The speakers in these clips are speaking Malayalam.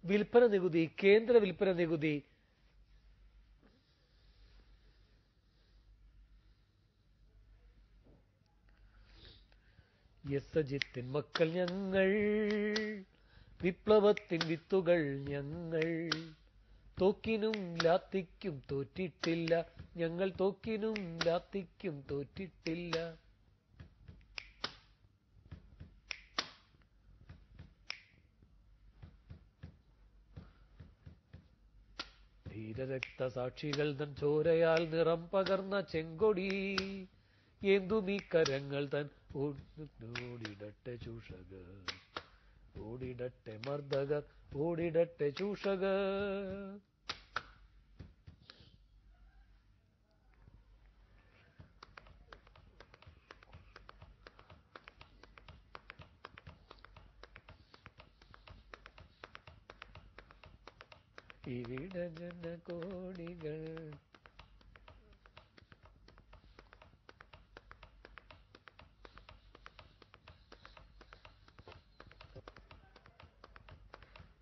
വിൽപ്പന നികുതി, കേന്ദ്ര വിൽപ്പന നികുതി, യസജിത്തിൻ മക്കൾ ഞങ്ങൾ, വിപ്ലവത്തിൻ വിത്തുകൾ ഞങ്ങൾ, തോക്കിനും ലാത്തിക്കും തോറ്റിട്ടില്ല, ഞങ്ങൾ തോക്കിനും ലാത്തിക്കും തോറ്റിട്ടില്ല. ധീരരക്തസാക്ഷികൾ തൻ ചോരയാൽ നിറം പകർന്ന ചെങ്കൊടി ഏന്തുമീ കരങ്ങൾ തൻ ഓടിടട്ടെ ചൂഷകർ, ഓടിടട്ടെ മർദ്ദകർ, ഓടിടട്ടെ ചൂഷകർ. ഇവിടെ ജനകോടികൾ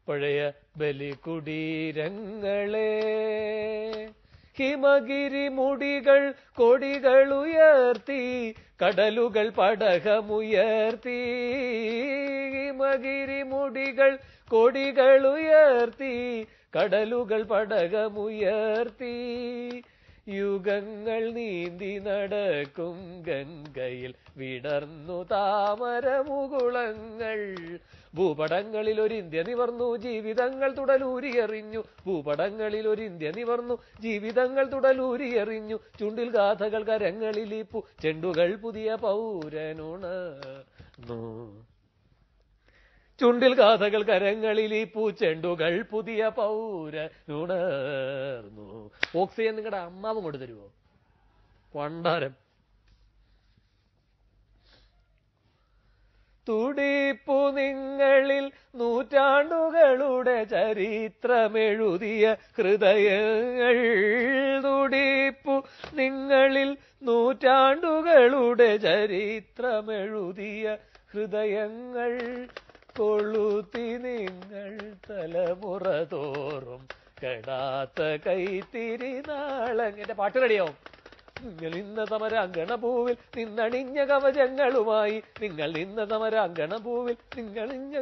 പഴയ ബലികുടീരങ്ങളെ, ഹിമഗിരി മുടികൾ കൊടികൾ ഉയർത്തി, കടലുകൾ പടകമുയർത്തി. ഹിമഗിരി മുടികൾ കൊടികൾ ഉയർത്തി, കടലുകൾ പടകമുയർത്തി. യുഗങ്ങൾ നീന്തി നടക്കും ഗംഗയിൽ വിടർന്നു താമരമുകുളങ്ങൾ. ഭൂപടങ്ങളിൽ ഒരു ഇന്ത്യ നിവർന്നു, ജീവിതങ്ങൾ തുടലൂരിയെറിഞ്ഞു. ഭൂപടങ്ങളിൽ ഒരു ഇന്ത്യ നിവർന്നു, ജീവിതങ്ങൾ തുടലൂരിയെറിഞ്ഞു. ചുണ്ടിൽ ഗാഥകൾ കരങ്ങളിലിപ്പു, ചെണ്ടുകൾ പുതിയ പൗരനുണർന്നു. ചുണ്ടിൽ ഗാഥകൾ കരങ്ങളിലിപ്പു, ചെണ്ടുകൾ പുതിയ പൗരനുണർന്നു. ഓക്സിജൻ നിങ്ങളുടെ അമ്മാവും കൊണ്ട് തരുമോ? പണ്ടാരം. തുടിപ്പു നിങ്ങളിൽ നൂറ്റാണ്ടുകളുടെ ചരിത്രമെഴുതിയ ഹൃദയങ്ങൾ. തുടിപ്പു നിങ്ങളിൽ നൂറ്റാണ്ടുകളുടെ ചരിത്രമെഴുതിയ ഹൃദയങ്ങൾ. കൊളുത്തി നിങ്ങൾ തലമുറ തോറും കെടാത്ത കൈത്തിരി നാളങ്ങ. എന്റെ പാട്ട് റെഡിയാവും. നിങ്ങൾ നിന്ന സമരാങ്കണഭൂവിൽ നിന്നണിഞ്ഞ കവചങ്ങളുമായി, നിങ്ങൾ നിന്ന സമരാങ്കണഭൂവിൽ നിന്നണിഞ്ഞ